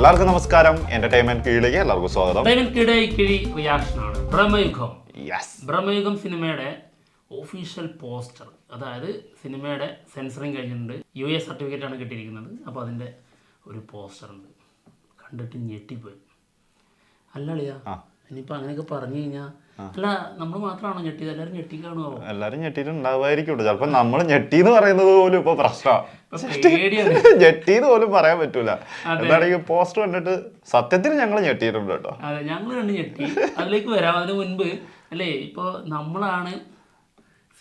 എല്ലാവർക്കും നമസ്കാരം. എന്റർടൈൻമെന്റ് കീഴിലേക്ക് എല്ലാവർക്കും സ്വാഗതം. റിയാക്ഷനാണ് ബ്രഹ്മയുഗം. യെസ്, ബ്രഹ്മയുഗം സിനിമയുടെ ഒഫീഷ്യൽ പോസ്റ്റർ, അതായത് സിനിമയുടെ സെൻസറിങ് കഴിഞ്ഞിട്ടുണ്ട്, US സർട്ടിഫിക്കറ്റ് ആണ് കിട്ടിയിരിക്കുന്നത്. അപ്പോൾ അതിൻ്റെ ഒരു പോസ്റ്റർ ഉണ്ട്, കണ്ടിട്ട് ഞെട്ടിപ്പോയി. അല്ലളിയാ, ഇനിയിപ്പോൾ അങ്ങനെയൊക്കെ പറഞ്ഞു കഴിഞ്ഞാൽ അല്ല നമ്മൾ മാത്രമാണോ ഞെട്ടിയത്? എല്ലാവരും ഞെട്ടിക്കാണോ? എല്ലാരും ഞെട്ടിയിട്ടുണ്ടാവുമായിരിക്കും. ചിലപ്പോ നമ്മൾ ഞെട്ടിന്ന് പറയുന്നത് പോലും ഇപ്പൊ പ്രശ്നമാണ്. ഞെട്ടിന്ന് പോലും പറയാൻ പറ്റൂല. എന്താണെങ്കിൽ പോസ്റ്റർ കണ്ടിട്ട് സത്യത്തിൽ ഞങ്ങൾ ഞെട്ടിയിട്ടുണ്ട് കേട്ടോ. അതെ, ഞങ്ങൾ കണ്ട് ഞെട്ടി. അതിലേക്ക് വരാം. അതിന് മുൻപ് അല്ലേ, ഇപ്പോൾ നമ്മളാണ്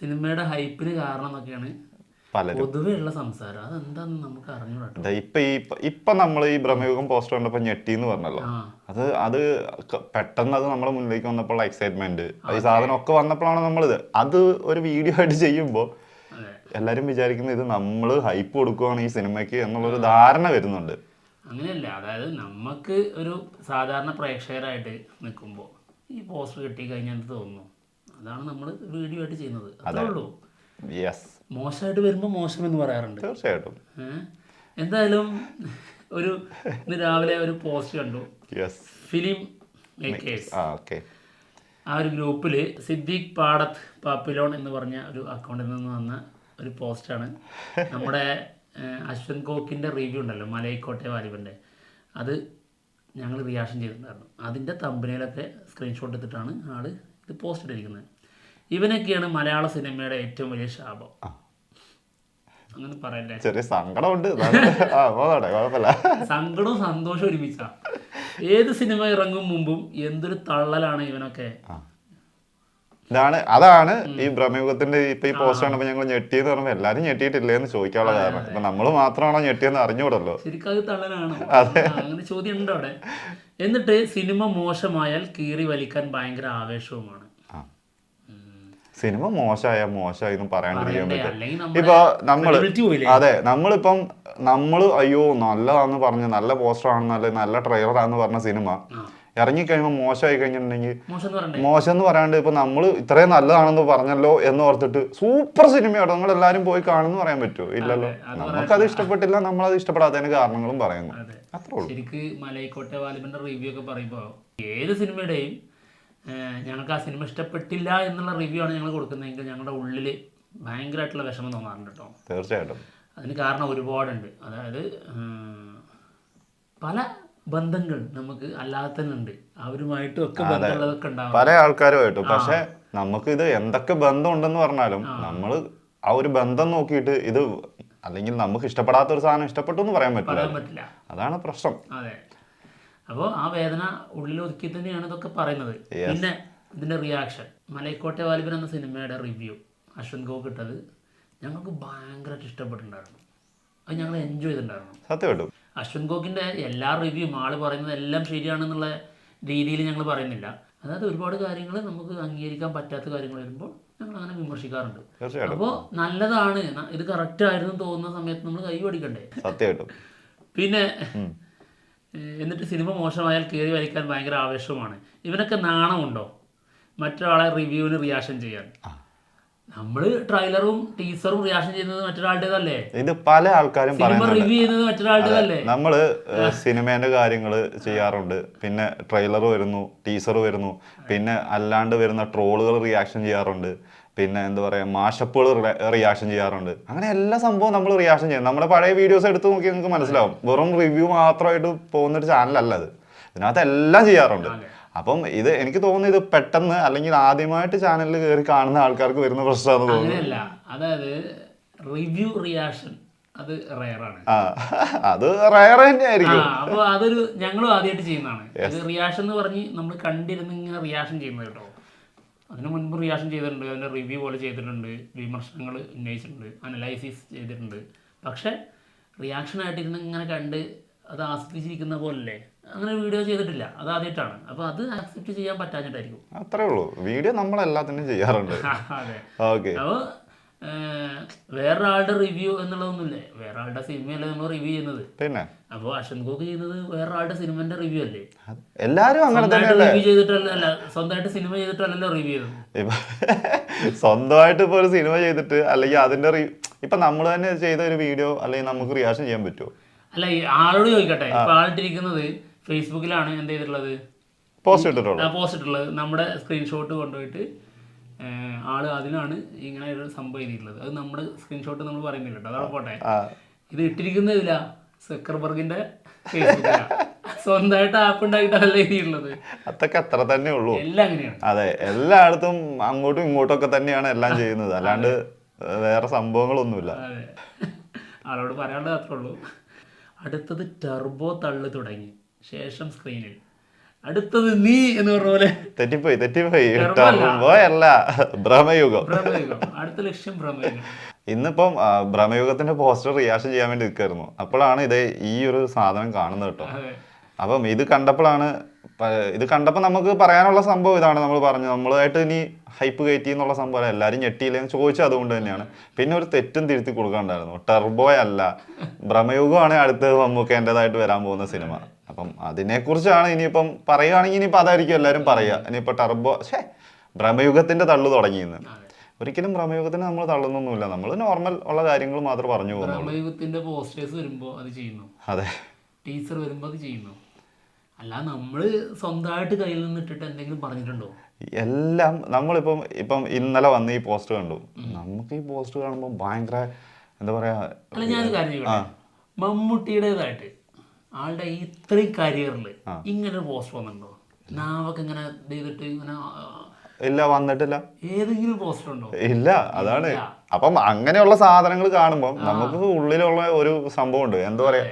സിനിമയുടെ ഹൈപ്പിന് കാരണം എന്നൊക്കെയാണ് പൊതുവെയുള്ള സംസാരം. അതെന്താന്ന് നമുക്ക് അറിഞ്ഞൂടാ. ഇപ്പൊ നമ്മൾ ഈ ബ്രഹ്മയുഗം പോസ്റ്റർ കണ്ടപ്പോ ഞെട്ടിന്ന് പറഞ്ഞല്ലോ. അത് പെട്ടെന്ന് അത് നമ്മുടെ മുന്നിലേക്ക് വന്നപ്പോൾ എക്സൈറ്റ്മെന്റ്, ഈ സാധനം ഒക്കെ വന്നപ്പോഴാണ് നമ്മളിത് അത് ഒരു വീഡിയോ ആയിട്ട് ചെയ്യുമ്പോൾ എല്ലാരും വിചാരിക്കുന്നത് ഇത് നമ്മള് ഹൈപ്പ് കൊടുക്കുവാണ് ഈ സിനിമയ്ക്ക് എന്നുള്ളൊരു ധാരണ വരുന്നുണ്ട്. അങ്ങനെയല്ല, അതായത് നമുക്ക് ഒരു സാധാരണ പ്രേക്ഷകരായിട്ട് നിൽക്കുമ്പോൾ ഈ പോസ്റ്റർ കിട്ടി കഴിഞ്ഞാൽ തോന്നുന്നു, അതാണ് നമ്മൾ വീഡിയോ ആയിട്ട് ചെയ്യുന്നത്. അതേ ഉള്ളൂ. മോശമായിട്ട് വരുമ്പോൾ മോശം എന്ന് പറയാറുണ്ട്. തീർച്ചയായിട്ടും. എന്തായാലും ഇന്ന് രാവിലെ ഒരു പോസ്റ്റ് കണ്ടു. ഫിലിം മേക്കേഴ്സ് ആ ഒരു ഗ്രൂപ്പിൽ സിദ്ദീഖ് പാടത്ത് പാപ്പിലോൺ എന്ന് പറഞ്ഞ ഒരു അക്കൗണ്ടിൽ നിന്ന് വന്ന ഒരു പോസ്റ്റാണ്. നമ്മുടെ അശ്വന്ത് കോക്കിൻ്റെ റിവ്യൂ ഉണ്ടല്ലോ, മലൈക്കോട്ടെ വാലിബൻ്റെ, അത് ഞങ്ങൾ റിയാക്ഷൻ ചെയ്തിട്ടുണ്ടായിരുന്നു. അതിൻ്റെ തമ്പനയിലൊക്കെ സ്ക്രീൻഷോട്ട് എടുത്തിട്ടാണ് ആൾ ഇത് പോസ്റ്റ് ഇട്ടിരിക്കുന്നത്. ഇവനൊക്കെയാണ് മലയാള സിനിമയുടെ ഏറ്റവും വലിയ ശാപം. അങ്ങനെ പറയല്ലേ, ചെറിയ സങ്കടമുണ്ട്. സങ്കടവും സന്തോഷവും ഒരുമിച്ചാ. ഏത് സിനിമ ഇറങ്ങും മുമ്പും എന്തൊരു തള്ളലാണ് ഇവനൊക്കെ. അതാണ് ഈ ബ്രഹ്മയുഗത്തിന്റെ ഇപ്പൊ ഈ പോസ്റ്റ് കാണുമ്പോൾ ഞങ്ങൾ ഞെട്ടിയെന്ന് പറയുമ്പോൾ എല്ലാരും ഞെട്ടിയിട്ടില്ലേ എന്ന് ചോദിക്കാനുള്ള കാരണം. ഇപ്പൊ നമ്മള് മാത്രമാണോ ഞെട്ടിയെന്ന് അറിഞ്ഞൂടല്ലോ. ശരിക്കും അത് തള്ളനാണ്, അങ്ങനെ ചോദ്യം ഉണ്ട് അവിടെ. എന്നിട്ട് സിനിമ മോശമായാൽ കീറി വലിക്കാൻ ഭയങ്കര ആവേശവുമാണ്. സിനിമ മോശമായെന്നും പറയാണ്ടിരിക്കാൻ പറ്റും. ഇപ്പൊ നമ്മള് അയ്യോ നല്ലതാന്ന് പറഞ്ഞ, നല്ല പോസ്റ്റർ ആണെന്നല്ല, നല്ല ട്രെയിലറാന്ന് പറഞ്ഞ സിനിമ ഇറങ്ങിക്കഴിയുമ്പോൾ മോശമായി കഴിഞ്ഞിട്ടുണ്ടെങ്കിൽ മോശം എന്ന് പറയാണ്ട് ഇപ്പൊ നമ്മള് ഇത്രയും നല്ലതാണെന്ന് പറഞ്ഞല്ലോ എന്ന് ഓർത്തിട്ട് സൂപ്പർ സിനിമയോടെ നിങ്ങൾ എല്ലാരും പോയി കാണുന്നു പറയാൻ പറ്റുമോ? ഇല്ലല്ലോ. നമുക്കത് ഇഷ്ടപ്പെട്ടില്ല, നമ്മളത് ഇഷ്ടപ്പെടാത്തതിന് കാരണങ്ങളും പറയുന്നു. അത്രേ ഉള്ളൂ. ശരിക്ക് മലൈക്കോട്ടെ വാലിബന്റെ റിവ്യൂ ഒക്കെ പറയുമ്പോ ഏത് സിനിമയുടെയും ഞങ്ങൾക്ക് ആ സിനിമ ഇഷ്ടപ്പെട്ടില്ല എന്നുള്ള റിവ്യൂ ആണ് ഞങ്ങൾ കൊടുക്കുന്നതെങ്കിൽ ഞങ്ങളുടെ ഉള്ളിൽ ഭയങ്കരമായിട്ടുള്ള വിഷമം തോന്നാറുണ്ട് കേട്ടോ. തീർച്ചയായിട്ടും. അതിന് കാരണം ഒരുപാടുണ്ട്. അതായത് പല ബന്ധങ്ങൾ നമുക്ക് അല്ലാതെ തന്നെ ഉണ്ട്, അവരുമായിട്ടും ഒക്കെ ബന്ധമുള്ളതൊക്കെ ഉണ്ടാവും, പല ആൾക്കാരുമായിട്ടും. പക്ഷെ നമുക്ക് ഇത് എന്തൊക്കെ ബന്ധം ഉണ്ടെന്ന് പറഞ്ഞാലും നമ്മൾ ആ ഒരു ബന്ധം നോക്കിയിട്ട് ഇത് അല്ലെങ്കിൽ നമുക്ക് ഇഷ്ടപ്പെടാത്ത ഒരു സാധനം ഇഷ്ടപ്പെട്ടു എന്ന് പറയാൻ പറ്റില്ല. അതാണ് പ്രശ്നം. അതെ. അപ്പോൾ ആ വേദന ഉള്ളിൽ ഒതുക്കി തന്നെയാണ് ഇതൊക്കെ പറയുന്നത്. പിന്നെ ഇതിൻ്റെ റിയാക്ഷൻ, മലൈക്കോട്ടെ വാലിബൻ എന്ന സിനിമയുടെ റിവ്യൂ അശ്വന്ത് ഗോക്ക് ഇട്ടത് ഞങ്ങൾക്ക് ഭയങ്കരമായിട്ട് ഇഷ്ടപ്പെട്ടിട്ടുണ്ടായിരുന്നു. അത് ഞങ്ങൾ എൻജോയ് ചെയ്തിട്ടുണ്ടായിരുന്നു. സത്യമായിട്ടും. അശ്വന്ത് ഗോക്കിൻ്റെ എല്ലാ റിവ്യൂവും ആൾ പറയുന്നത് എല്ലാം ശരിയാണെന്നുള്ള രീതിയിൽ ഞങ്ങൾ പറയുന്നില്ല. അതായത് ഒരുപാട് കാര്യങ്ങൾ നമുക്ക് അംഗീകരിക്കാൻ പറ്റാത്ത കാര്യങ്ങൾ വരുമ്പോൾ ഞങ്ങൾ അങ്ങനെ വിമർശിക്കാറുണ്ട്. അപ്പോൾ നല്ലതാണ്, ഇത് കറക്റ്റ് ആയിരുന്നു തോന്നുന്ന സമയത്ത് നമ്മൾ കൈ പഠിക്കണ്ടേ? സത്യമായിട്ടും. പിന്നെ എന്നിട്ട് സിനിമ മോശമായാൽ കീറി വലിക്കാൻ ഭയങ്കര ആവേശവുമാണ്. ഇവനൊക്കെ നാണമുണ്ടോ മറ്റൊരാളെ റിവ്യൂവിന് റിയാക്ഷൻ ചെയ്യാൻ? നമ്മള് ട്രെയിലറും ടീസറും റിയാക്ഷൻ ചെയ്യുന്നത് മറ്റൊരാളുടേതല്ലേ? ഇത് പല ആൾക്കാരും സിനിമ റിവ്യൂ ചെയ്യുന്നത് മറ്റൊരാളുടേതല്ലേ? നമ്മള് സിനിമേന്റെ കാര്യങ്ങൾ ചെയ്യാറുണ്ട്, പിന്നെ ട്രെയിലർ വരുന്നു, ടീസർ വരുന്നു, പിന്നെ അല്ലാണ്ട് വരുന്ന ട്രോളുകൾ റിയാക്ഷൻ ചെയ്യാറുണ്ട്, പിന്നെ എന്താ പറയാ മാഷപ്പുകൾ റിയാക്ഷൻ ചെയ്യാറുണ്ട്. അങ്ങനെ എല്ലാ സംഭവവും നമ്മൾ റിയാക്ഷൻ ചെയ്യും. നമ്മുടെ പഴയ വീഡിയോസ് എടുത്ത് നോക്കി നിങ്ങൾക്ക് മനസ്സിലാവും. വെറും റിവ്യൂ മാത്രമായിട്ട് പോകുന്നൊരു ചാനലല്ല ഇത്. ഇതിനകത്ത് എല്ലാം ചെയ്യാറുണ്ട്. അപ്പം ഇത് എനിക്ക് തോന്നുന്നു ഇത് പെട്ടെന്ന് അല്ലെങ്കിൽ ആദ്യമായിട്ട് ചാനലിൽ കയറി കാണുന്ന ആൾക്കാർക്ക് വരുന്ന പ്രശ്നമാണെന്ന് തോന്നുന്നു. അതായത് റിവ്യൂ റിയാക്ഷൻ അത് റയറാണ്. അത് റയർ തന്നെയായിരിക്കും. അപ്പോൾ അതൊരു ഞങ്ങളും ആദ്യമായിട്ട് ചെയ്യുന്നതാണ്. ഇത് റിയാക്ഷൻ എന്ന് പറഞ്ഞ് നമ്മൾ കണ്ടിരുന്ന് ഇങ്ങനെ റിയാക്ഷൻ ചെയ്യുന്നത് കേട്ടോ. അതിന് മുൻപ് റിയാക്ഷൻ ചെയ്തിട്ടുണ്ട്, അതിൻ്റെ റിവ്യൂ പോലെ ചെയ്തിട്ടുണ്ട്, വിമർശനങ്ങൾ ഉന്നയിച്ചിട്ടുണ്ട്, അനലൈസിസ് ചെയ്തിട്ടുണ്ട്. പക്ഷേ റിയാക്ഷനായിട്ടിരുന്ന് ഇങ്ങനെ കണ്ട് അത് ആസ്വദിച്ചിരിക്കുന്ന പോലല്ലേ അങ്ങനെ വീഡിയോ ചെയ്തിട്ടില്ല. അത് ആദ്യമായിട്ടാണ്. അപ്പോൾ അത് ആക്സെപ്റ്റ് ചെയ്യാൻ പറ്റാഞ്ഞിട്ടായിരിക്കും. അത്രേ ഉള്ളൂ. വീഡിയോ നമ്മളെല്ലാത്തിനും ചെയ്യാറുണ്ട്. അതെ. അപ്പോൾ വേറൊരാളുടെ റിവ്യൂ എന്നുള്ളതൊന്നുമില്ലേ, വേറൊരാളുടെ സിനിമയല്ലേ നമ്മൾ റിവ്യൂ ചെയ്യുന്നത്. പിന്നെ അപ്പോൾ അശ്വന്ത് ഗോക്ക് ചെയ്യുന്നത് വേറൊരാളുടെ സിനിമന്റെ റിവ്യൂ അല്ലേ? എല്ലാരും അങ്ങനെ റിവ്യൂ ചെയ്തിട്ടല്ല, സ്വന്തമായിട്ട് സിനിമ ചെയ്തിട്ടല്ലല്ലോ റിവ്യൂ ചെയ്തത്. സ്വന്തമായിട്ട് ഇപ്പോൾ ഒരു സിനിമ ചെയ്തിട്ട് അല്ലെങ്കിൽ അതിന്റെ ഇപ്പൊ നമ്മൾ തന്നെ ചെയ്ത ഒരു വീഡിയോ അല്ലെങ്കിൽ നമുക്ക് റിയാക്ഷൻ ചെയ്യാൻ പറ്റുമോ? അല്ല ഈ ആളോട് ചോദിക്കട്ടെ, ഇപ്പൊ ആളിട്ടിരിക്കുന്നത് ഫേസ്ബുക്കിലാണ് എന്ത് ചെയ്തിട്ടുള്ളത്, പോസ്റ്റ് ഇട്ടിട്ടുള്ളൂ. പോസ്റ്റ് ഇട്ടുള്ളത്. നമ്മുടെ സ്ക്രീൻഷോട്ട് കൊണ്ടുപോയിട്ട് ആള് അതിലാണ് ഇങ്ങനെ ഒരു സംഭവം എഴുതിയിട്ടുള്ളത്. അത് നമ്മുടെ സ്ക്രീൻഷോട്ട് നമ്മൾ പറയുന്നില്ല കേട്ടോ, അതവിടെ പോട്ടെ. ഇത് ഇട്ടിരിക്കുന്നതില്ല സെക്കർബർഗിന്റെ ഫേസ്ബുക്കിലാണ്. സ്വന്തമായിട്ട് ആപ്പ് ഉണ്ടായിട്ടല്ല എഴുതിയിട്ടുള്ളത്. അതൊക്കെ അത്ര തന്നെ ഉള്ളൂ. എല്ലാം അങ്ങനെയാണ്. അതെ, എല്ലായിടത്തും അങ്ങോട്ടും ഇങ്ങോട്ടും ഒക്കെ തന്നെയാണ് എല്ലാം ചെയ്യുന്നത്, അല്ലാണ്ട് വേറെ സംഭവങ്ങളൊന്നുമില്ല. അതെ, ആളോട് പറയാനുള്ളത് അത്രേ ഉള്ളൂ. അടുത്തത് ടർബോ തള്ളു തുടങ്ങി, ശേഷം സ്ക്രീനിൽ അടുത്തത് നീ എന്ന് പറഞ്ഞ പോലെ തെറ്റിപ്പോയി. ടർബോ അല്ല, ഭ്രമയുഗം. അടുത്ത ലക്ഷ്യം ഭ്രമയുഗം. ഇന്നിപ്പം ഭ്രമയുഗത്തിന്റെ പോസ്റ്റർ റിയാക്ഷൻ ചെയ്യാൻ വേണ്ടി നിൽക്കായിരുന്നു. അപ്പോഴാണ് ഈ ഒരു സാധനം കാണുന്നത് കേട്ടോ. അപ്പം ഇത് കണ്ടപ്പോൾ നമുക്ക് പറയാനുള്ള സംഭവം ഇതാണ്. നമ്മൾ പറഞ്ഞു നമ്മളായിട്ട് ഇനി ഹൈപ്പ് കയറ്റി എന്നുള്ള സംഭവം എല്ലാവരും ഞെട്ടിയില്ലെന്ന് ചോദിച്ചത് അതുകൊണ്ട് തന്നെയാണ്. പിന്നെ ഒരു തെറ്റും തിരുത്തി കൊടുക്കാണ്ടായിരുന്നു. ടർബോ അല്ല, ഭ്രമയുഗമാണ് അടുത്ത് മമ്മൂക്കേൻ്റെതായിട്ട് വരാൻ പോകുന്ന സിനിമ. അപ്പം അതിനെക്കുറിച്ചാണ് ഇനിയിപ്പം പറയുകയാണെങ്കിൽ ഇനിയിപ്പോൾ അതായിരിക്കും എല്ലാവരും പറയുക. ഇനിയിപ്പോൾ ഭ്രമയുഗത്തിന്റെ തള്ളു തുടങ്ങിയെന്ന്. ഒരിക്കലും ഭ്രമയുഗത്തിന് നമ്മൾ തള്ളുന്നൊന്നുമില്ല, നമ്മൾ നോർമൽ ഉള്ള കാര്യങ്ങൾ മാത്രം പറഞ്ഞു പോകുന്നു. ഭ്രമയുഗത്തിന്റെ പോസ്റ്റേഴ്സ് വരുമ്പോൾ അത് ചെയ്യുന്നു, അതെ, ടീച്ചർ വരുമ്പോൾ അത് ചെയ്യുന്നു. അല്ല നമ്മള് സ്വന്തമായിട്ട് കയ്യിൽ നിന്ന് ഇട്ടിട്ട് എന്തെങ്കിലും പറഞ്ഞിട്ടുണ്ടോ? എല്ലാം നമ്മളിപ്പം ഇന്നലെ വന്ന് ഈ പോസ്റ്റ് കണ്ടു. നമുക്ക് ഈ പോസ്റ്റ് കാണുമ്പോൾ ഭയങ്കര എന്താ പറയാ. അല്ല ഞാനൊരു കാര്യം ചെയ്യട്ടെ, മമ്മൂട്ടിയുടേതായിട്ട് ആളുടെ ഇത്രയും കരിയറിൽ ഇങ്ങനെ ഒരു പോസ്റ്റ് വന്നിട്ടുണ്ടോ? നാവൊക്കെ ഇങ്ങനെ ചെയ്തിട്ട് ഇങ്ങനെ ഇല്ല, വന്നിട്ടില്ല. ഏതെങ്കിലും പോസ്റ്റർ ഉണ്ടോ? ഇല്ല, അതാണ്. അപ്പം അങ്ങനെയുള്ള സാധനങ്ങൾ കാണുമ്പോൾ നമുക്ക് ഉള്ളിലുള്ള ഒരു സംഭവം ഉണ്ട്, എന്താ പറയാ,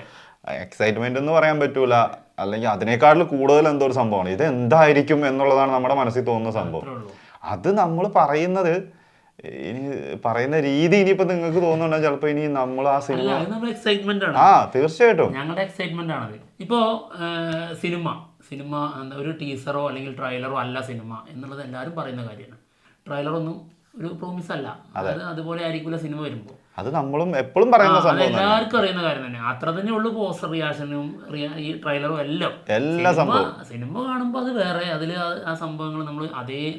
എക്സൈറ്റ്മെന്റ് എന്ന് പറയാൻ പറ്റൂല, അല്ലെങ്കിൽ അതിനേക്കാളും കൂടുതൽ എന്തോ ഒരു സംഭവമാണ്. ഇത് എന്തായിരിക്കും എന്നുള്ളതാണ് നമ്മുടെ മനസ്സിൽ തോന്നുന്ന സംഭവം. അത് നമ്മൾ പറയുന്ന രീതി ഇനിയിപ്പോ നിങ്ങൾക്ക് തോന്നുന്നുണ്ടെങ്കിൽ ചിലപ്പോ ഇനി നമ്മൾ ആ സിനിമ തീർച്ചയായിട്ടും ഞങ്ങളുടെ എക്സൈറ്റ്മെന്റ് ആണത്. ഇപ്പോ സിനിമ എന്താ ഒരു ടീസറോ അല്ലെങ്കിൽ ട്രെയിലറോ അല്ല സിനിമ എന്നുള്ളത് എല്ലാവരും പറയുന്ന കാര്യമാണ്. ട്രെയിലറൊന്നും ഒരു പ്രോമിസ് അല്ല, അതുപോലെ ആയിരിക്കില്ല സിനിമ വരുമ്പോൾ. അത് നമ്മളും എപ്പോഴും പറയുന്ന സംഭവം, എല്ലാവർക്കും അറിയുന്ന കാര്യം തന്നെ. അത്ര തന്നെ ഉള്ളു പോസ്റ്റർ റിയാക്ഷനും ഈ ട്രെയിലറും എല്ലാം. സിനിമ കാണുമ്പോൾ അത് വേറെ, അതിൽ ആ സംഭവങ്ങൾ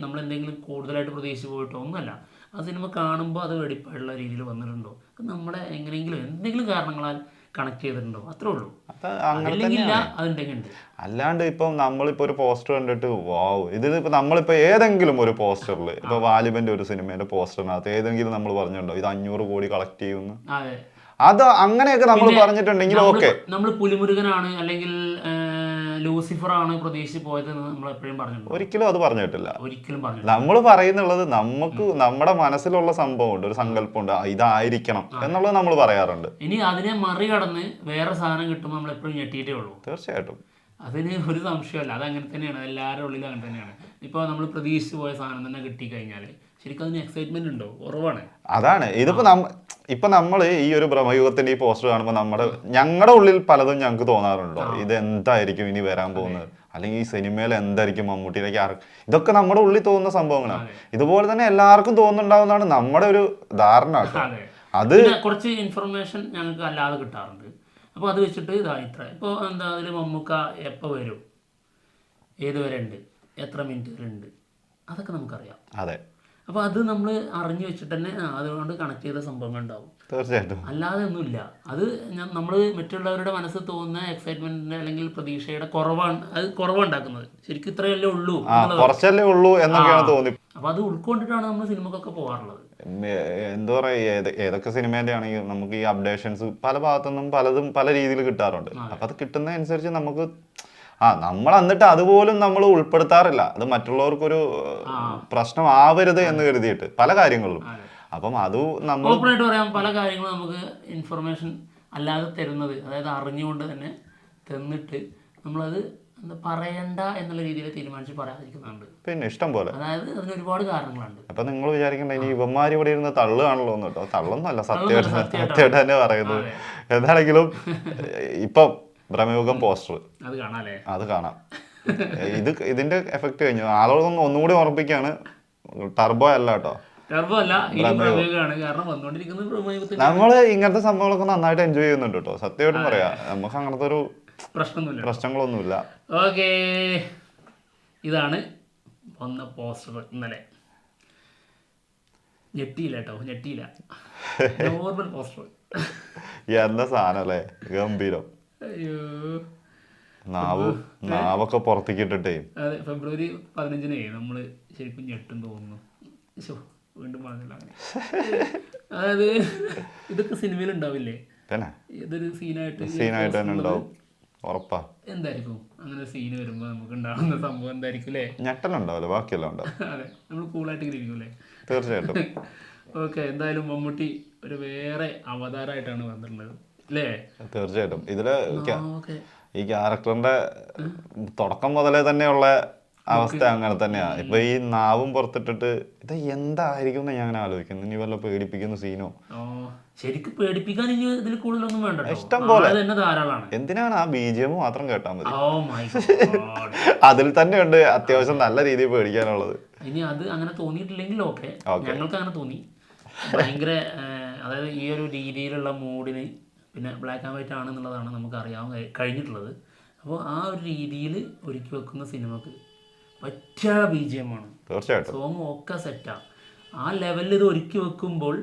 നമ്മൾ എന്തെങ്കിലും കൂടുതലായിട്ട് പ്രതീക്ഷിച്ച് പോയിട്ടോ ഒന്നുമല്ല. ആ സിനിമ കാണുമ്പോൾ അത് വെടിപ്പായിട്ടുള്ള രീതിയിൽ വന്നിട്ടുണ്ടോ, നമ്മളെ എങ്ങനെയെങ്കിലും എന്തെങ്കിലും കാരണങ്ങളാൽ കണക്ട് ചെയ്തിട്ടുണ്ടോ, അത്രേ ഉള്ളൂ. അല്ലാണ്ട് ഇപ്പം നമ്മളിപ്പോ ഒരു പോസ്റ്റർ കണ്ടിട്ട് വാവ് ഇതിപ്പോ നമ്മളിപ്പോ ഏതെങ്കിലും ഒരു പോസ്റ്ററിൽ ഇപ്പൊ വാലിബന്റെ ഒരു സിനിമയുടെ പോസ്റ്ററിനകത്ത് ഏതെങ്കിലും നമ്മൾ പറഞ്ഞിട്ടുണ്ടോ ഇത് 500 കോടി കളക്ട് ചെയ്യുമെന്ന്? അത് അങ്ങനെയൊക്കെ നമ്മൾ പറഞ്ഞിട്ടുണ്ടെങ്കിൽ ഓക്കെ, നമ്മൾ പുലിമുരുകനാണ് അല്ലെങ്കിൽ ലൂസിഫർ ആണ് പ്രതീക്ഷിച്ച് പോയത് നമ്മൾ എപ്പോഴും പറഞ്ഞിട്ടുണ്ട്? ഒരിക്കലും അത് പറഞ്ഞിട്ടില്ല. ഒരിക്കലും നമ്മൾ പറയുന്നുള്ളത് നമുക്ക് നമ്മുടെ മനസ്സിലുള്ള സംഭവമുണ്ട്, ഒരു സങ്കല്പമുണ്ട്, ഇതായിരിക്കണം എന്നുള്ളത് നമ്മൾ പറയാറുണ്ട്. ഇനി അതിനെ മറികടന്ന് വേറെ സാധനം കിട്ടുമ്പോൾ നമ്മൾ എപ്പോഴും ഞെട്ടിയിട്ടേ ഉള്ളൂ. തീർച്ചയായിട്ടും അതിന് ഒരു സംശയമല്ല, അത് അങ്ങനെ തന്നെയാണ്, എല്ലാവരുടെ ഉള്ളിലും അങ്ങനെ തന്നെയാണ്. ഇപ്പോൾ നമ്മൾ പ്രതീക്ഷിച്ച് പോയ സാധനം തന്നെ കിട്ടിക്കഴിഞ്ഞാൽ ശരിക്കും അതിന് എക്സൈറ്റ്മെന്റ് ഉണ്ടോ? കുറവാണ്. അതാണ് ഇപ്പൊ നമ്മൾ ഈ ഒരു ഭ്രമയുഗത്തിന്റെ ഈ പോസ്റ്റർ കാണുമ്പോൾ ഞങ്ങളുടെ ഉള്ളിൽ പലതും ഞങ്ങൾക്ക് തോന്നാറുണ്ടോ, ഇത് എന്തായിരിക്കും ഇനി വരാൻ പോകുന്നത്, അല്ലെങ്കിൽ ഈ സിനിമയിൽ എന്തായിരിക്കും മമ്മൂട്ടിയിലേക്ക് ഇതൊക്കെ നമ്മുടെ ഉള്ളിൽ തോന്നുന്ന സംഭവങ്ങളാണ്. ഇതുപോലെ തന്നെ എല്ലാവർക്കും തോന്നുന്നുണ്ടാവുന്നതാണ് നമ്മുടെ ഒരു ധാരണ. അത് കുറച്ച് ഇൻഫർമേഷൻ ഞങ്ങൾക്ക് അല്ലാതെ കിട്ടാറുണ്ട്. അപ്പോൾ അത് വെച്ചിട്ട് ഇത്ര ഇപ്പോൾ എന്താ അതിൽ മമ്മൂക്ക എപ്പോൾ വരും, ഏതുവരെ ഉണ്ട്, എത്ര മിനിറ്റുകളുണ്ട്, അതൊക്കെ നമുക്കറിയാം. അതെ, അപ്പോൾ അത് നമ്മൾ അറിഞ്ഞു വെച്ചിട്ട് തന്നെ അതുകൊണ്ട് കണക്ട് ചെയ്ത സംഭവങ്ങൾ ഉണ്ടാവും. തീർച്ചയായിട്ടും. അല്ലാതെ ഒന്നുമില്ല. അത് നമ്മൾ മറ്റുള്ളവരുടെ മനസ്സിൽ തോന്നുന്ന എക്സൈറ്റ്മെന്റിന്റെ അല്ലെങ്കിൽ പ്രതീക്ഷയുടെ കുറവുണ്ടാക്കുന്നത്. ശരിക്കും ഇത്രയല്ലേ ഉള്ളൂ, കുറച്ചല്ലേ ഉള്ളൂ എന്നൊക്കെയാണ് തോന്നി. അപ്പൊ അത് ഉൾക്കൊണ്ടിട്ടാണ് നമ്മൾ സിനിമക്കൊക്കെ പോകാറുള്ളത്. എന്താ പറയാ, ഏതൊക്കെ സിനിമേന്റെ ആണെങ്കിൽ നമുക്ക് ഈ അപ്ഡേഷൻസ് പല ഭാഗത്തുനിന്നും പലതും പല രീതിയിൽ കിട്ടാറുണ്ട്. അപ്പൊ അത് കിട്ടുന്നതനുസരിച്ച് നമുക്ക് നമ്മൾ എന്നിട്ട് അതുപോലും നമ്മൾ ഉൾപ്പെടുത്താറില്ല. അത് മറ്റുള്ളവർക്കൊരു പ്രശ്നമാവരുത് എന്ന് കരുതിയിട്ട് പല കാര്യങ്ങളിലും. അപ്പം അത് നമ്മൾ ഓപ്പണായിട്ട് പറയാം, പല കാര്യങ്ങളും നമുക്ക് ഇൻഫർമേഷൻ അല്ലാതെ തരുന്നത്, അതായത് അറിഞ്ഞുകൊണ്ട് തന്നെ തന്നിട്ട് നമ്മളത് പറയണ്ട എന്നുള്ള രീതിയിൽ തീരുമാനിച്ച് പറയാതിരിക്കുന്നുണ്ട്. പിന്നെ ഇഷ്ടം പോലെ, അതായത് അതിന് ഒരുപാട് കാരണങ്ങളുണ്ട്. അപ്പൊ നിങ്ങൾ വിചാരിക്കണ്ട ഇനി ഇവന്മാർ ഇവിടെ ഇരുന്ന് തള്ളുകയാണല്ലോ എന്ന് കേട്ടോ. തള്ളൊന്നുമല്ല, സത്യമായിട്ട് തന്നെ പറയുന്നത്. എന്താണെങ്കിലും ഇപ്പം ഭ്രമയുഗം പോസ്റ്റർ അത് കാണാം. ഇതിന്റെ എഫക്ട് കഴിഞ്ഞു. ആളുകളൊന്നും ഒന്നുകൂടി ഓർമ്മിപ്പിക്കാണ്, ടർബോ അല്ല കേട്ടോ, നമ്മള് ഇങ്ങനത്തെ സംഭവങ്ങളൊക്കെ നന്നായിട്ട് എൻജോയ് ചെയ്യുന്നുണ്ട് കേട്ടോ. സത്യമായിട്ടും പറയാ, നമുക്ക് അങ്ങനത്തെ ഒരു പ്രശ്നങ്ങളൊന്നുമില്ല. ഓക്കേ, ഇതാണ് വന്ന പോസ്റ്റർ. ഇന്നലെ ഞെട്ടിയില്ല കേട്ടോ, നോർമൽ പോസ്റ്റർ. എന്താ സാധനം അല്ലേ, ഗംഭീരം. അയ്യോ, നാവൊക്കെ പുറത്തേക്ക് ഇട്ടിട്ടേ. അതെ, ഫെബ്രുവരി 15 നമ്മള് ശരിക്കും ഞെട്ടും തോന്നുന്നു. വീണ്ടും പറഞ്ഞില്ല അങ്ങനെ. അതായത് ഇതൊക്കെ സിനിമയിൽ ഉണ്ടാവില്ലേ, പിന്നെ ഇതൊരു സീനായിട്ട് തന്നെ ഉണ്ടാവും, ഉറപ്പാ. എന്തായിരിക്കും അങ്ങനെ സീന് വരുമ്പോ നമുക്ക് ഉണ്ടാവുന്ന സംഭവം എന്തായിരിക്കും അല്ലേ? ഞെട്ടലുണ്ടാവില്ല, ബാക്കിയെല്ലാം ഉണ്ടാവും. അതെ, നമ്മൾ കൂളായിട്ട് ഇരിക്കും അല്ലേ? തീർച്ചയായിട്ടും. ഓക്കെ, എന്തായാലും മമ്മൂട്ടി ഒരു വേറെ അവതാരമായിട്ടാണ് വന്നിട്ടുള്ളത് അല്ലേ? തീർച്ചയായിട്ടും. ഇതില് ഓക്കെ, ഈ ക്യാരക്ടറിന്റെ തുടക്കം മുതലേ തന്നെയുള്ള അവസ്ഥ അങ്ങനെ തന്നെയാ. ഇപ്പൊ ഈ നാവും പുറത്തിട്ടിട്ട് ഇത് എന്തായിരിക്കും എന്ന് ഞാൻ ആലോചിക്കുന്നു. ഇനി വല്ല പേടിപ്പിക്കുന്ന സീനോ? ശരിക്കും പേടിപ്പിക്കാൻ ഇനി ഇതിൽ കൂടുതലൊന്നും വേണ്ട, ഇഷ്ടം പോലെ തന്നെ ധാരാളമാണ്. എന്തിനാണ് ആ BGM മാത്രം കേട്ടാൽ മതി. ഓ മൈ ഗോഡ്, അതിൽ തന്നെ ഉണ്ട് അത്യാവശ്യം നല്ല രീതിയിൽ പേടിക്കാനുള്ളത്. ഇനി അത് അങ്ങനെ തോന്നിയിട്ടില്ലെങ്കിൽ ഓക്കെ, ഞങ്ങൾക്ക് അങ്ങനെ തോന്നി. ഭയങ്കര അതായത് ഈ ഒരു രീതിയിലുള്ള മൂഡിന് പിന്നെ ബ്ലാക്ക് ആൻഡ് വൈറ്റ് ആണെന്നുള്ളതാണ് നമുക്ക് അറിയാൻ കഴിഞ്ഞിട്ടുള്ളത്. അപ്പോൾ ആ ഒരു രീതിയിൽ ഒരുക്കി വെക്കുന്ന സിനിമക്ക് പറ്റിയ BGM ആണ്. തീർച്ചയായിട്ടും സോങ് ഒക്കെ സെറ്റാണ്. ആ ലെവലിൽ ഇത് ഒരുക്കി വെക്കുമ്പോൾ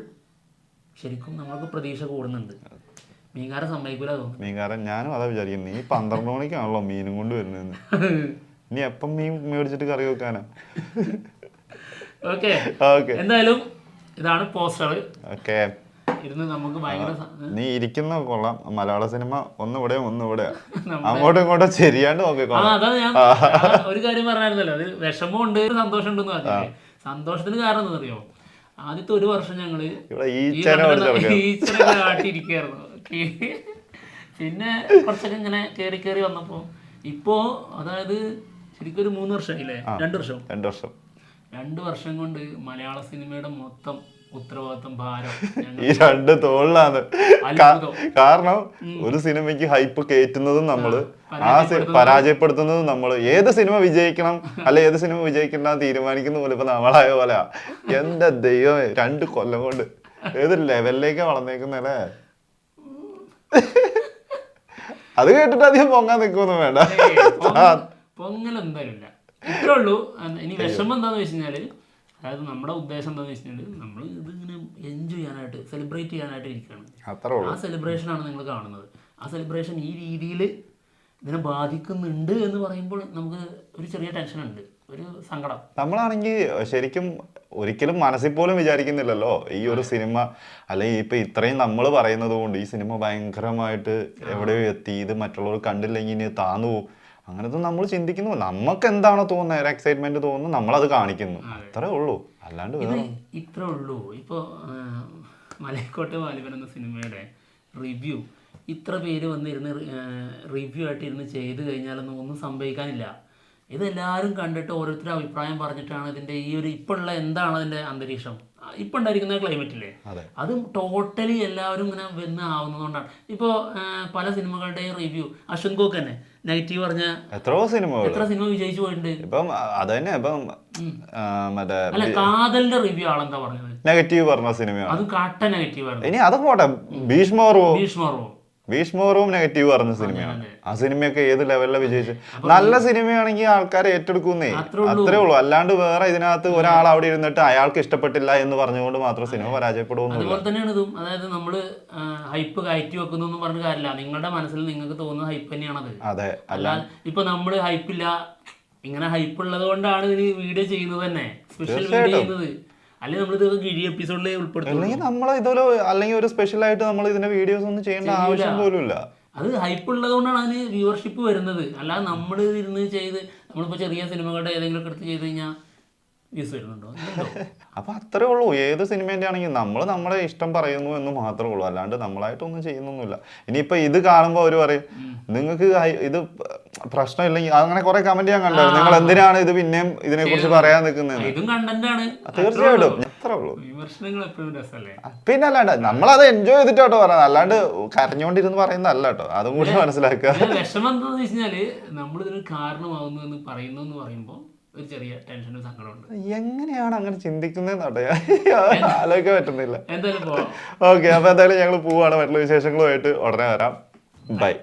ശരിക്കും നമ്മൾക്ക് പ്രതീക്ഷ കൂടുന്നുണ്ട്. മീൻകാരൻ സമ്മതിക്കൂല തോന്നുന്നു. മീൻകാരൻ ഞാനും അതാ വിചാരിക്കുന്നത്. നീ 12 മണിക്കാണല്ലോ മീനും കൊണ്ട് വരുന്നത്. നീ എപ്പം മീൻ മേടിച്ചിട്ട് കറി വെക്കാനാ? ഓക്കെ, എന്തായാലും ഇതാണ് പോസ്റ്റർ. ഓക്കെ, ഇരുന്ന് നമുക്ക് ഭയങ്കര നീ ഇരിക്കുന്ന കൊള്ളാം. മലയാള സിനിമ ഒന്നിവിടെയും ഒന്നിവിടെയാ, അങ്ങോട്ടും ഇങ്ങോട്ടും ശരിയാണ്ട് നോക്കിക്കോളാം. അതാ ഞാൻ ഒരു കാര്യം പറഞ്ഞായിരുന്നല്ലോ, അത് വിഷമമുണ്ട് സന്തോഷം ഉണ്ടെന്ന് പറഞ്ഞില്ലേ. സന്തോഷത്തിന് കാരണം എന്താ അറിയോ, ആദ്യത്തെ ഒരു വർഷം ഞങ്ങള് ഈച്ചനെ കാട്ടിയിരിക്കായിരുന്നു. പിന്നെ കുറച്ചൊക്കെ ഇങ്ങനെ കയറി വന്നപ്പോ ഇപ്പോ അതായത് ശരിക്കും ഒരു 3 വർഷമായില്ലേ? 2 വർഷം കൊണ്ട് മലയാള സിനിമയുടെ മൊത്തം ഉത്തരവാദിത്തം ഭാരം ഈ 2 തോളിലാണ്. കാരണം ഒരു സിനിമയ്ക്ക് ഹൈപ്പ് കയറ്റുന്നതും നമ്മള്, ആ പരാജയപ്പെടുത്തുന്നതും നമ്മള്. ഏത് സിനിമ വിജയിക്കണം അല്ലെ ഏത് സിനിമ വിജയിക്കണ്ട തീരുമാനിക്കുന്ന പോലെ ഇപ്പൊ നമ്മളായ പോലെ. എന്റെ ദൈവം, 2 കൊല്ലം കൊണ്ട് ഏത് ലെവലിലേക്കാ വളർന്നേക്കുന്നല്ലേ. അത് കേട്ടിട്ട് അധികം പൊങ്ങാൻ നിൽക്കൊന്നും വേണ്ട. പൊങ്ങൽ എന്തായാലും ഇല്ല, ഇത്രേ ഉള്ളൂ. ഇനി വിഷമം എന്താന്ന് വെച്ച് കഴിഞ്ഞാല്, അതായത് നമ്മുടെ ഉദ്ദേശം എന്താണെന്ന് വെച്ചിട്ടുണ്ടെങ്കിൽ നമ്മൾ ഇതിങ്ങനെ എൻജോയ് ചെയ്യാനായിട്ട് സെലിബ്രേറ്റ് ചെയ്യാനായിട്ട് ഇരിക്കുകയാണ്. ആ സെലിബ്രേഷനാണ് നിങ്ങൾ കാണുന്നത്. ആ സെലിബ്രേഷൻ ഈ രീതിയിൽ ഇതിനെ ബാധിക്കുന്നുണ്ട് എന്ന് പറയുമ്പോൾ നമുക്ക് ഒരു ചെറിയ ടെൻഷനുണ്ട്, ഒരു സങ്കടം. നമ്മളാണെങ്കിൽ ശരിക്കും ഒരിക്കലും മനസ്സിൽ പോലും വിചാരിക്കുന്നില്ലല്ലോ ഈ ഒരു സിനിമ, അല്ലെങ്കിൽ ഇപ്പൊ ഇത്രയും നമ്മൾ പറയുന്നത് കൊണ്ട് ഈ സിനിമ ഭയങ്കരമായിട്ട് എവിടെയോ എത്തി, ഇത് മറ്റുള്ളവർ കണ്ടില്ലെങ്കിൽ ഇനി താന്നു പോകും, അങ്ങനത്തെ നമ്മൾ ചിന്തിക്കുന്നു. നമുക്ക് എന്താണോ തോന്നുന്നത്, ഒരു എക്സൈറ്റ്മെന്റ് തോന്നുന്നു, നമ്മളത് കാണിക്കുന്നു, അത്രേ ഉള്ളൂ. അല്ലാണ്ട് ഇത്രേ ഉള്ളൂ. ഇപ്പോൾ മലയക്കോട്ടെ വാലിബൻ എന്ന സിനിമയുടെ റിവ്യൂ ഇത്ര പേര് വന്നിരുന്ന് റിവ്യൂ ആയിട്ട് ഇരുന്ന് ചെയ്ത് കഴിഞ്ഞാലൊന്നും ഒന്നും സംഭവിക്കാനില്ല. ഇതെല്ലാവരും കണ്ടിട്ട് ഓരോരുത്തരും അഭിപ്രായം പറഞ്ഞിട്ടാണ് ഇതിൻ്റെ ഈ ഒരു ഇപ്പോഴുള്ള എന്താണ് അതിൻ്റെ അന്തരീക്ഷം, ഇപ്പം ഉണ്ടായിരിക്കുന്ന ക്ലൈമറ്റില്ലേ, അതും ടോട്ടലി എല്ലാവരും ഇങ്ങനെ വന്ന് ആവുന്നതുകൊണ്ടാണ്. ഇപ്പോൾ പല സിനിമകളുടെയും റിവ്യൂ അശ്വൻ ഗോക്ക് തന്നെ നെഗറ്റീവ് പറഞ്ഞ എത്ര സിനിമ വിജയിച്ചു പോയിട്ടുണ്ട്. അല്ല, കാതലിന്റെ റിവ്യൂ ആളെന്താ പറഞ്ഞത്, നെഗറ്റീവ് പറഞ്ഞ സിനിമയാണ്, അത് കാട്ട നെഗറ്റീവ് ആണ്. ഇനി അത് പോട്ടെ, ഭീഷ്മവും നെഗറ്റീവ് പറഞ്ഞ സിനിമയാണ്. ആ സിനിമയൊക്കെ ഏത് ലെവലിലാണ് വിജയിച്ചത്. നല്ല സിനിമയാണെങ്കിൽ ആൾക്കാർ ഏറ്റെടുക്കുന്നേ, അത്രേ ഉള്ളൂ. അല്ലാണ്ട് വേറെ ഇതിനകത്ത് ഒരാൾ അവിടെ ഇരുന്നിട്ട് അയാൾക്ക് ഇഷ്ടപ്പെട്ടില്ല എന്ന് പറഞ്ഞുകൊണ്ട് മാത്രം സിനിമ പരാജയപ്പെടുന്നു. അതുപോലെ തന്നെയാണ് ഇതും. അതായത് നമ്മള് ഹൈപ്പ് കയറ്റി വെക്കുന്നു പറഞ്ഞ കാര്യമില്ല, നിങ്ങളുടെ മനസ്സിൽ നിങ്ങൾക്ക് തോന്നുന്ന ഹൈപ്പ് തന്നെയാണത്. അതെ, അല്ല ഇപ്പൊ നമ്മള് ഹൈപ്പില്ല, ഇങ്ങനെ ഹൈപ്പ് ഉള്ളത് കൊണ്ടാണ് ഇതിന് വീഡിയോ ചെയ്യുന്നത് തന്നെ, സ്പെഷ്യൽ വീഡിയോ ചെയ്യുന്നത്. അല്ലെങ്കിൽ നമ്മളിത് ഗിഴി എപ്പിസോഡിലേ ഉൾപ്പെടുത്തും. അല്ലെങ്കിൽ നമ്മൾ ഇതൊരു അല്ലെങ്കിൽ ഒരു സ്പെഷ്യൽ ആയിട്ട് നമ്മൾ ഇതിന്റെ വീഡിയോസ് ഒന്നും ചെയ്യേണ്ട ആവശ്യം പോലും ഇല്ല. അത് ഹൈപ്പ് ഉള്ളത് കൊണ്ടാണ് അതിന് വ്യൂവർഷിപ്പ് വരുന്നത്. അല്ലാതെ നമ്മൾ ഇരുന്ന് ചെയ്ത് നമ്മളിപ്പോൾ ചെറിയ സിനിമകളുടെ ഏതെങ്കിലും ഒക്കെ എടുത്ത് ചെയ്ത് കഴിഞ്ഞാൽ വ്യൂസ് വരുന്നുണ്ടോ? അപ്പൊ അത്രേ ഉള്ളൂ. ഏത് സിനിമേന്റെ ആണെങ്കിൽ നമ്മൾ നമ്മുടെ ഇഷ്ടം പറയുന്നു എന്ന് മാത്രമേ ഉള്ളൂ, അല്ലാണ്ട് നമ്മളായിട്ടൊന്നും ചെയ്യുന്നൊന്നുമില്ല. ഇനിയിപ്പൊ ഇത് കാണുമ്പോൾ അവര് പറയും നിങ്ങൾക്ക് ഇത് പ്രശ്നമില്ലെങ്കിൽ, അങ്ങനെ കുറെ കമന്റ് ഞാൻ കണ്ടായിരുന്നു, നിങ്ങൾ എന്തിനാണ് ഇത് പിന്നെയും ഇതിനെ കുറിച്ച് പറയാൻ നിൽക്കുന്നത്. തീർച്ചയായിട്ടും അത്രേ ഉള്ളൂ. പിന്നെ അല്ലാണ്ട് നമ്മളത് എൻജോയ് ചെയ്തിട്ടോട്ടോ പറയാം, അല്ലാണ്ട് കരഞ്ഞോണ്ടിരുന്ന് പറയുന്നതല്ല കേട്ടോ, അതും കൂടി മനസ്സിലാക്കുക. വിഷമം എന്താണെന്ന് വെച്ചാല് നമ്മളിതിന് കാരണമാകുന്നു എന്ന് പറയുന്നു എന്ന് പറയുമ്പോൾ ഒരു ചെറിയ ടെൻഷനും സങ്കടമുണ്ട്. എങ്ങനെയാണ് അങ്ങനെ ചിന്തിക്കുന്നതെന്ന് ആലോചിക്കാൻ പറ്റുന്നില്ല. എന്തായാലും ഓക്കെ, അപ്പൊ എന്തായാലും ഞങ്ങൾ പോവാണ്. മറ്റുള്ള വിശേഷങ്ങളുമായിട്ട് ഉടനെ വരാം. ബൈ.